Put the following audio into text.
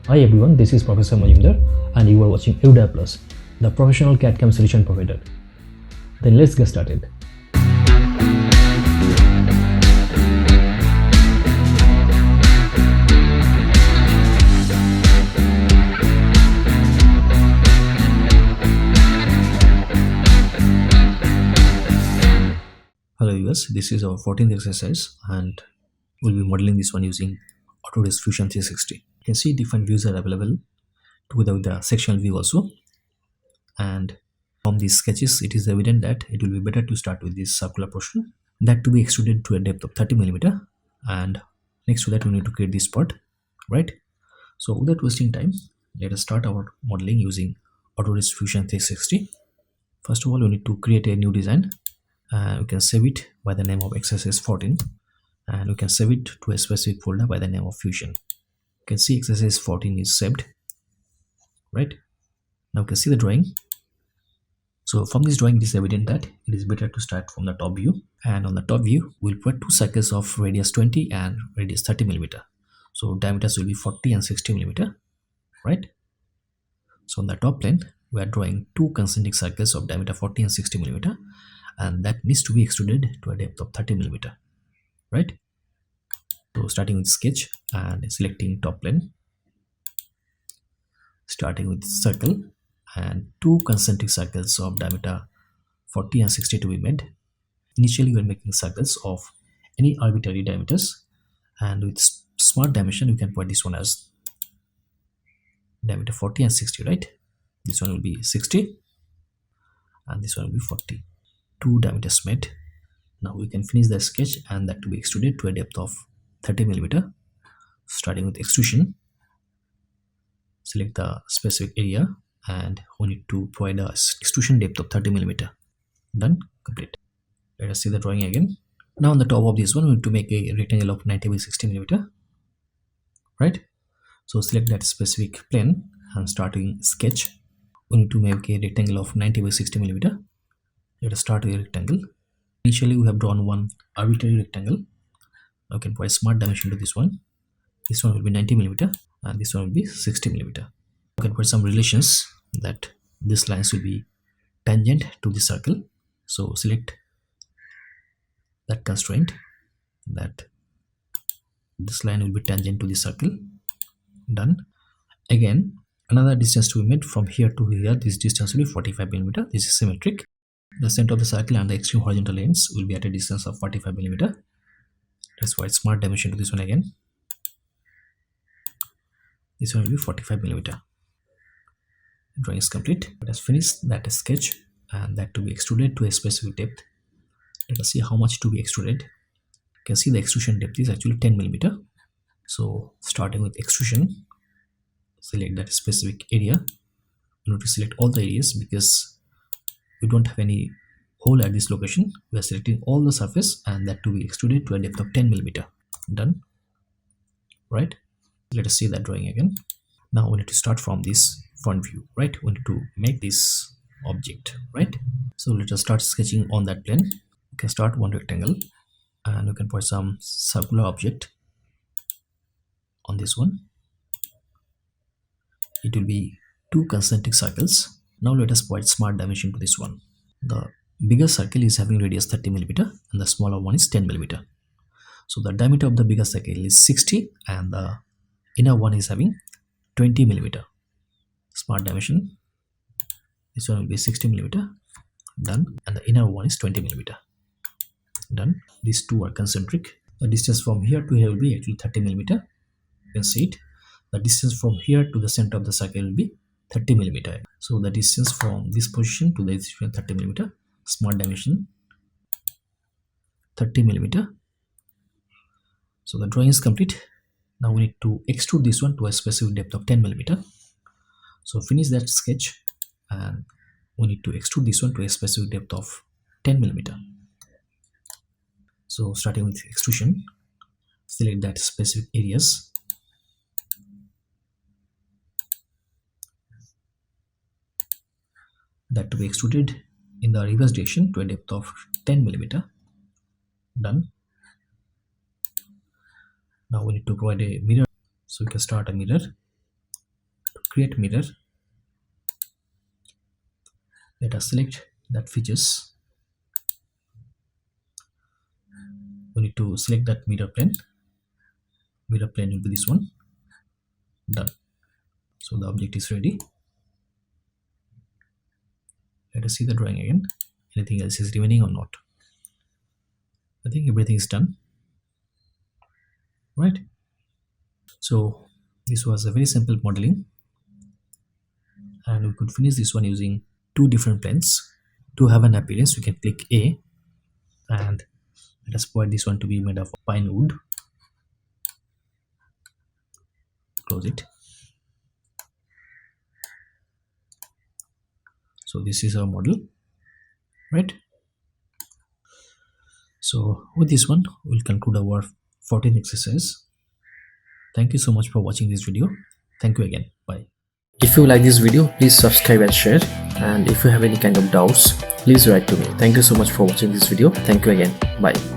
Hi everyone, this is Professor Majumdar and you are watching ERUDIRE Plus, the professional CAD/CAM solution provider. Then let's get started. Hello viewers, this is our 14th exercise and we'll be modeling this one using Autodesk Fusion 360. You can see different views are available together with the sectional view also. And from these sketches, it is evident that it will be better to start with this circular portion, that to be extruded to a depth of 30 mm. And next to that, we need to create this part, right? So without wasting time, let us start our modeling using Autodesk Fusion 360. First of all, we need to create a new design. We can save it by the name of exercise 14, and we can save it to a specific folder by the name of Fusion. You can see exercise 14 is saved, right? Now you can see the drawing. So from this drawing, it is evident that it is better to start from the top view. And on the top view, we'll put two circles of radius 20 and radius 30 mm. So diameters will be 40 and 60 mm, right? So on the top plane, we are drawing two concentric circles of diameter 40 and 60 mm, and that needs to be extruded to a depth of 30 mm, right? So starting with sketch and selecting top plane, starting with circle and two concentric circles of diameter 40 and 60 to be made. Initially we are making circles of any arbitrary diameters, and with smart dimension we can put this one as diameter 40 and 60, right? This one will be 60 and this one will be 40. Two diameters made. Now we can finish the sketch and that to be extruded to a depth of 30 mm. Starting with extrusion, select the specific area and we need to provide a extrusion depth of 30 mm. Done, complete. Let us see the drawing again. Now on the top of this one, we need to make a rectangle of 90 by 60 mm, right? So select that specific plane and starting sketch. We need to make a rectangle of 90 by 60 mm. Let us start with a rectangle. Initially we have drawn one arbitrary rectangle. Now we can provide smart dimension to this one. This one will be 90 mm and this one will be 60 mm. You can put some relations that this lines will be tangent to the circle. So select that constraint that this line will be tangent to the circle. Done. Again, another distance to be made from here to here. This distance will be 45 mm. This is symmetric. The center of the circle and the extreme horizontal ends will be at a distance of 45 mm. Let's provide smart dimension to this one again. This one will be 45 mm. Drawing is complete. Let us finish that sketch and that to be extruded to a specific depth. Let us see how much to be extruded. You can see the extrusion depth is actually 10 mm. So starting with extrusion, select that specific area. You need to select all the areas because we don't have any hole at this location. We are selecting all the surface and that to be extruded to a depth of 10 mm. Done, right? Let us see that drawing again. Now we need to start from this front view, right? We need to make this object, right? So let us start sketching on that plane. You can start one rectangle and you can put some circular object on this one. It will be two concentric circles. Now let us provide smart dimension to this one. The bigger circle is having radius 30 mm and the smaller one is 10 mm. So the diameter of the bigger circle is 60 and the inner one is having 20 mm. Smart dimension. This one will be 60 mm. Done. And the inner one is 20 mm. Done. These two are concentric. The distance from here to here will be actually 30 mm. You can see it. The distance from here to the center of the circle will be 30 mm. So the distance from this position to this position 30 mm. Smart dimension 30 mm. So the drawing is complete. Now we need to extrude this one to a specific depth of 10 mm. So finish that sketch and we need to extrude this one to a specific depth of 10 mm. So starting with extrusion, select that specific areas. That to be extruded in the reverse direction to a depth of 10 mm. Done. Now we need to provide a mirror. So we can start a mirror create mirror. Let us select that features. We need to select that mirror plane. Mirror plane will be this one. Done. So the object is ready. Let us see the drawing again. Anything else is remaining or not? I think everything is done. Right. So this was a very simple modeling, and we could finish this one using two different planes. To have an appearance, we can click A, and let us provide this one to be made of pine wood. Close it. So this is our model, right? So with this one, we'll conclude our 14th exercise. Thank you so much for watching this video. Thank you again. Bye. If you like this video, please subscribe and share. And if you have any kind of doubts, please write to me. Thank you so much for watching this video. Thank you again. Bye.